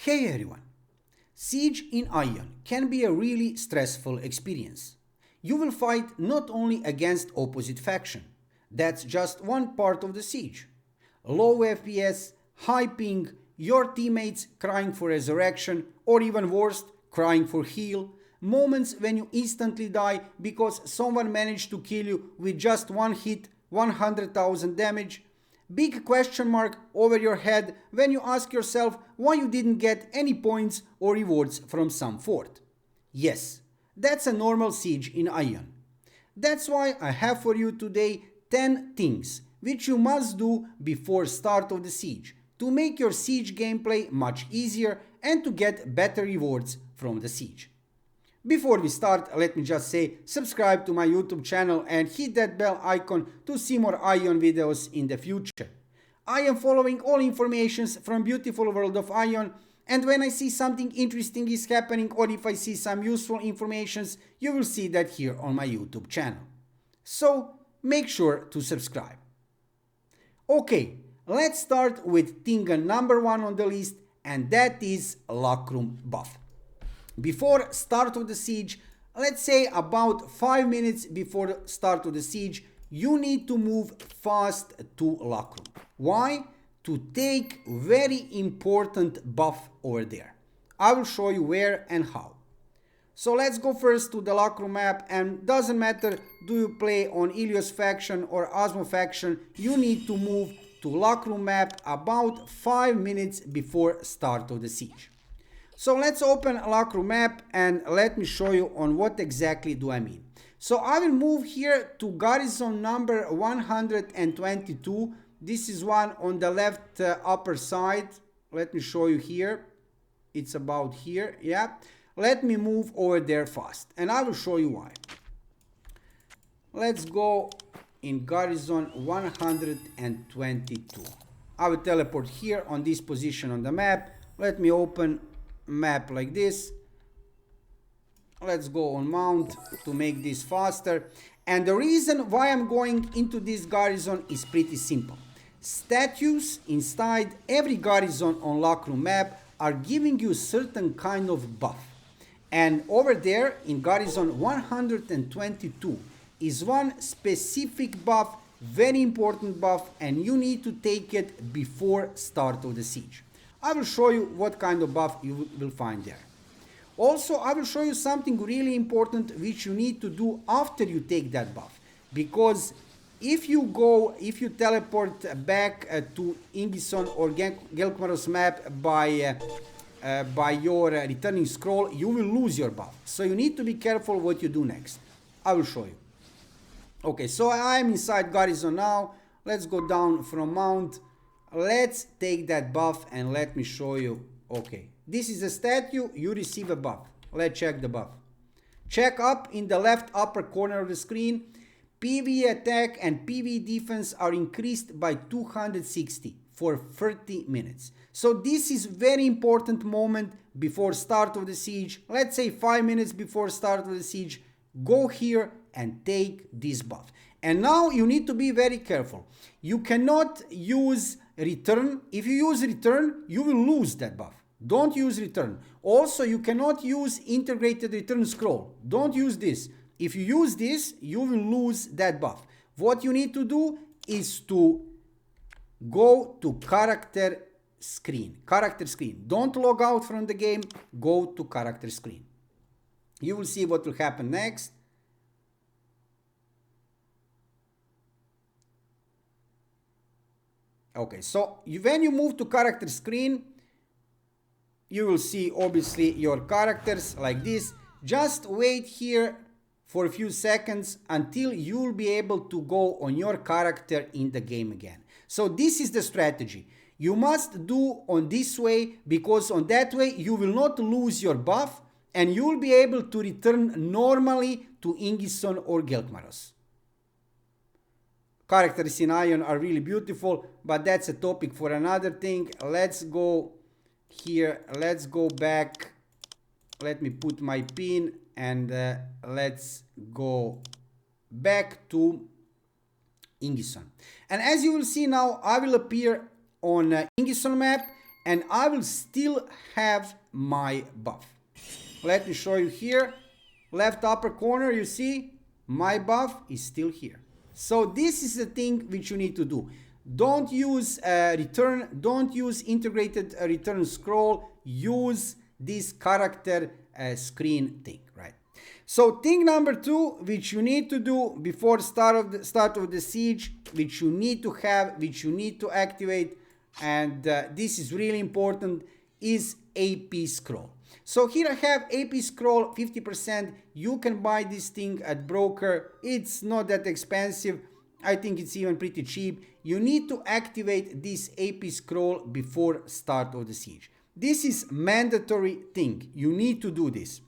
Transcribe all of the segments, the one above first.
Hey everyone! Siege in Aion can be a really stressful experience. You will fight not only against opposite faction, that's just one part of the siege. Low FPS, high ping, your teammates crying for resurrection, or even worse, crying for heal, moments when you instantly die because someone managed to kill you with just one hit, 100,000 damage. Big question mark over your head when you ask yourself why you didn't get any points or rewards from some fort. Yes, that's a normal siege in Aion. That's why I have for you today 10 things which you must do before start of the siege to make your siege gameplay much easier and to get better rewards from the siege. Before we start, let me just say subscribe to my YouTube channel and hit that bell icon to see more Aion videos in the future. I am following all informations from beautiful world of Aion, and when I see something interesting is happening or if I see some useful informations, you will see that here on my YouTube channel. So make sure to subscribe. Okay, let's start with thing number 1 on the list, and that is lock room buff. Before start of the siege, let's say about 5 minutes before start of the siege, you need to move fast to lock room. Why? To take very important buff over there. I will show you where and how. So let's go first to the lock room map, and doesn't matter do you play on Ilios faction or Osmo faction, you need to move to lock room map about 5 minutes before start of the siege. So let's open a lock room map and let me show you on what exactly do I mean. So I will move here to garrison number 122. This is one on the left upper side. Let me show you here. It's about here, yeah. Let me move over there fast and I will show you why. Let's go in garrison 122. I will teleport here on this position on the map. Let me open map like this. Let's go on mount to make this faster, and the reason why I'm going into this garrison is pretty simple. Statues inside every garrison on lock room map are giving you certain kind of buff, and over there in garrison 122 is one specific buff, very important buff, and you need to take it before start of the siege. I will show you what kind of buff you will find there. Also, I will show you something really important which you need to do after you take that buff. Because if you teleport back to Ingison or Gelkmaros map by your returning scroll, you will lose your buff. So you need to be careful what you do next. I will show you. Okay, so I am inside garrison now. Let's go down from mount. Let's take that buff and let me show you. Okay, this is a statue, you receive a buff. Let's check the buff. Check up in the left upper corner of the screen. PvE attack and PvE defense are increased by 260 for 30 minutes. So this is very important moment before start of the siege. Let's say 5 minutes before start of the siege. Go here and take this buff. And now you need to be very careful. You cannot use return. If you use return, you will lose that buff. Don't use return. Also, you cannot use integrated return scroll. Don't use this. If you use this, you will lose that buff. What you need to do is to go to character screen. Character screen. Don't log out from the game. Go to character screen. You will see what will happen next. Okay, so when you move to character screen, you will see obviously your characters like this. Just wait here for a few seconds until you will be able to go on your character in the game again. So this is the strategy. You must do on this way, because on that way you will not lose your buff and you will be able to return normally to Ingison or Gelkmaros. Characters in Aion are really beautiful, but that's a topic for another thing. Let's go here. Let's go back. Let me put my pin and let's go back to Ingison. And as you will see now, I will appear on Ingison map and I will still have my buff. Let me show you here. Left upper corner, you see, my buff is still here. So this is the thing which you need to do. Don't use return, don't use integrated return scroll, use this character screen thing, right? So thing number 2, which you need to do before start of the siege, which you need to have, which you need to activate, and this is really important, is AP scroll. So here I have AP scroll 50%. You can buy this thing at broker. It's not that expensive. I think it's even pretty cheap. You need to activate this AP scroll before start of the siege. This is mandatory thing. You need to do this.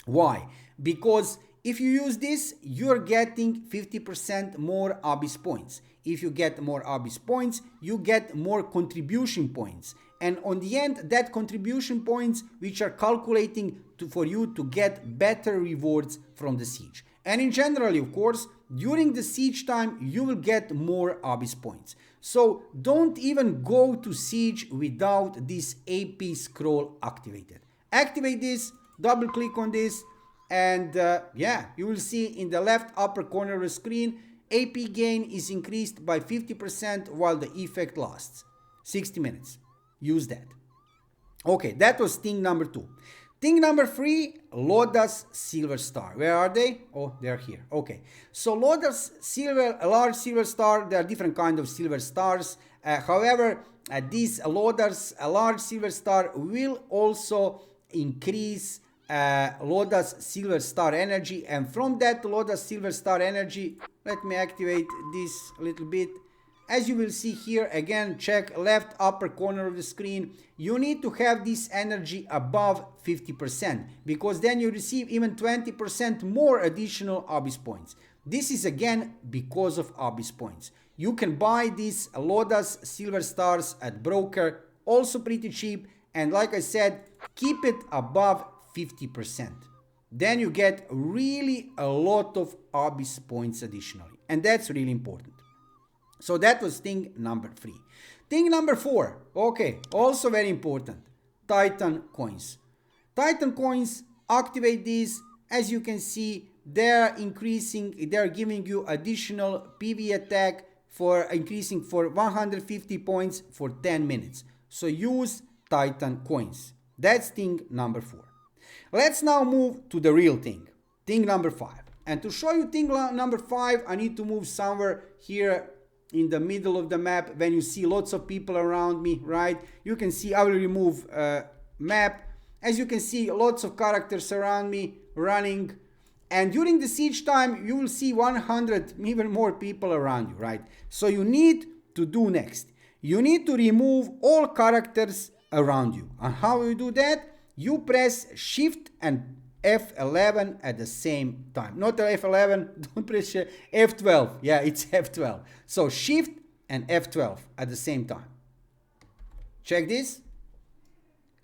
Why? Because if you use this, you're getting 50% more Abyss points. If you get more Abyss points, you get more contribution points. And on the end, that contribution points which are calculating for you to get better rewards from the siege. And in general, of course, during the siege time, you will get more Abyss points. So don't even go to siege without this AP scroll activated. Activate this, double click on this, and yeah, you will see in the left upper corner of the screen, AP gain is increased by 50% while the effect lasts 60 minutes. Use that. Okay, that was thing number 2. Thing number 3, Lodas Silver Star. Where are they? Oh, they're here. Okay. So Lodas Silver, a large silver star, there are different kinds of silver stars. However, this Lodas, a large silver star, will also increase Lodas Silver Star energy. And from that Lodas Silver Star energy, let me activate this a little bit. As you will see here, again, check left upper corner of the screen. You need to have this energy above 50% because then you receive even 20% more additional Abyss points. This is again because of Abyss points. You can buy these Lodas Silver Stars at broker, also pretty cheap. And like I said, keep it above 50%. Then you get really a lot of Abyss points additionally. And that's really important. So that was thing number 3. Thing number 4, okay, also very important, Titan coins. Titan coins, activate these. As you can see, they're increasing, they're giving you additional PV attack for increasing for 150 points for 10 minutes. So use Titan coins. That's thing number 4. Let's now move to the real thing, thing number 5. And to show you thing number 5, I need to move somewhere here in the middle of the map when you see lots of people around me, right? You can see I will remove map. As you can see, lots of characters around me running. And during the siege time, you will see 100, even more people around you, right? So you need to do next. You need to remove all characters around you. And how you do that? You press Shift and F11 at the same time. Not F11, don't press F12. Yeah, it's F12. So Shift and F12 at the same time. Check this.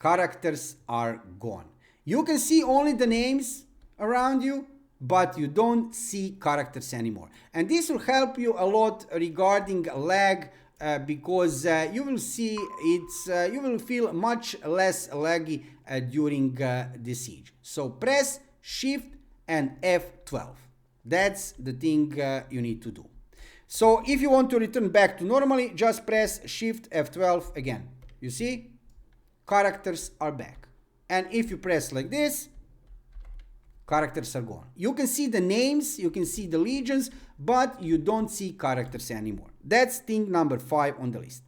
Characters are gone. You can see only the names around you, but you don't see characters anymore. And this will help you a lot regarding lag because you will see you will feel much less laggy during the siege. So press Shift and F12. That's the thing you need to do. So if you want to return back to normally, just press Shift F12 again. You see? Characters are back. And if you press like this, characters are gone. You can see the names, you can see the legions, but you don't see characters anymore. That's thing number 5 on the list.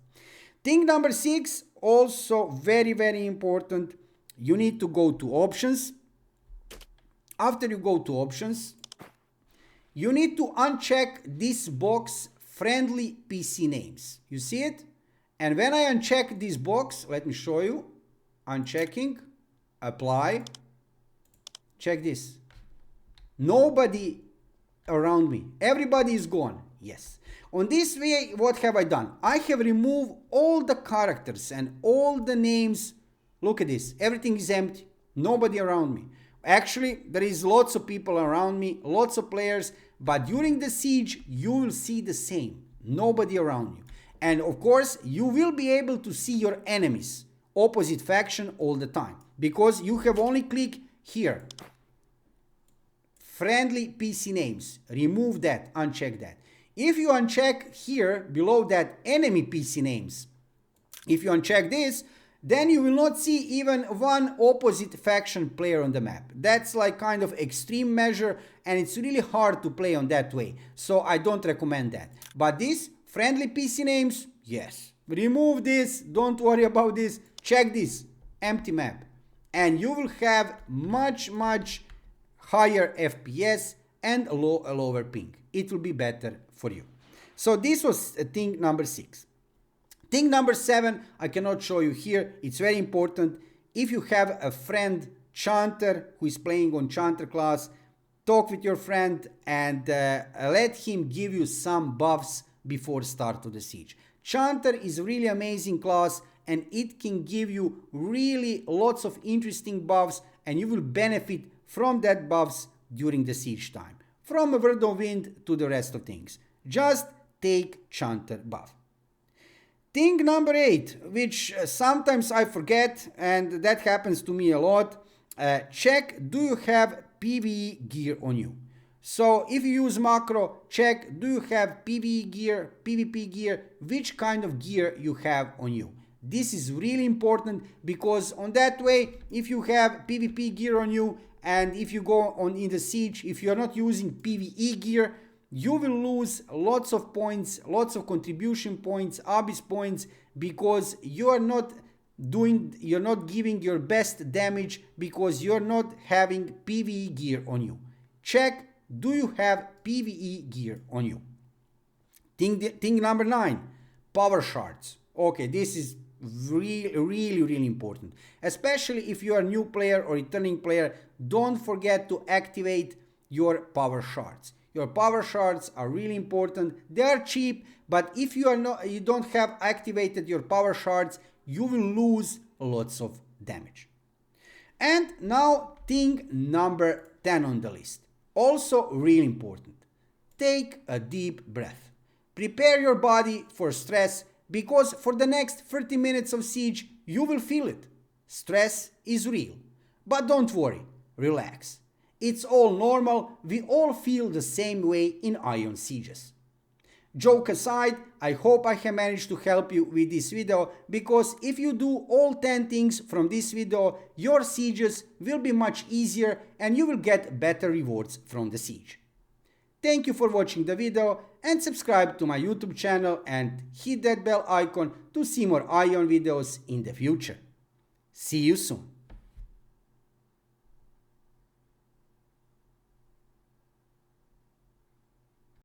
Thing number 6, also very, very important. You need to go to options. After you go to options, you need to uncheck this box, friendly PC names. You see it? And when I uncheck this box, let me show you. Unchecking, apply. Check this. Nobody around me. Everybody is gone. Yes. On this way, what have I done? I have removed all the characters and all the names. Look at this. Everything is empty. Nobody around me. Actually, there is lots of people around me, lots of players, but during the siege, you will see the same. Nobody around you. And of course, you will be able to see your enemies opposite faction all the time, because you have only click here. Friendly PC names. Remove that, uncheck that. If you uncheck here below that enemy PC names, if you uncheck this, then you will not see even one opposite faction player on the map. That's like kind of extreme measure, and it's really hard to play on that way. So I don't recommend that. But this friendly PC names, yes. Remove this, don't worry about this. Check this, empty map. And you will have much higher FPS and a lower ping. It will be better for you. So this was thing number 6. Thing number 7, I cannot show you here. It's very important. If you have a friend chanter who is playing on chanter class, talk with your friend and let him give you some buffs before start of the siege. Chanter is really amazing class, and it can give you really lots of interesting buffs, and you will benefit from that buffs during the siege time. From a word of wind to the rest of things. Just take chanter buff. Thing number 8, which sometimes I forget, and that happens to me a lot, check do you have PvE gear on you. So if you use macro, check do you have PvE gear, PvP gear, which kind of gear you have on you. This is really important, because on that way, if you have PvP gear on you, and if you go on in the siege, if you are not using PvE gear, you will lose lots of points, lots of contribution points, abyss points, because you're not giving your best damage, because you're not having PvE gear on you. Check, do you have PvE gear on you? Thing number 9, power shards. Okay, this is really important, especially if you are a new player or returning player. Don't forget to activate your power shards. Your power shards are really important. They are cheap, but if you don't have activated your power shards, you will lose lots of damage. And now thing number 10 on the list, also really important. Take a deep breath. Prepare your body for stress, because for the next 30 minutes of siege, you will feel it. Stress is real. But don't worry, relax. It's all normal, we all feel the same way in Aion sieges. Joke aside, I hope I have managed to help you with this video, because if you do all 10 things from this video, your sieges will be much easier and you will get better rewards from the siege. Thank you for watching the video, and subscribe to my YouTube channel and hit that bell icon to see more Aion videos in the future. See you soon.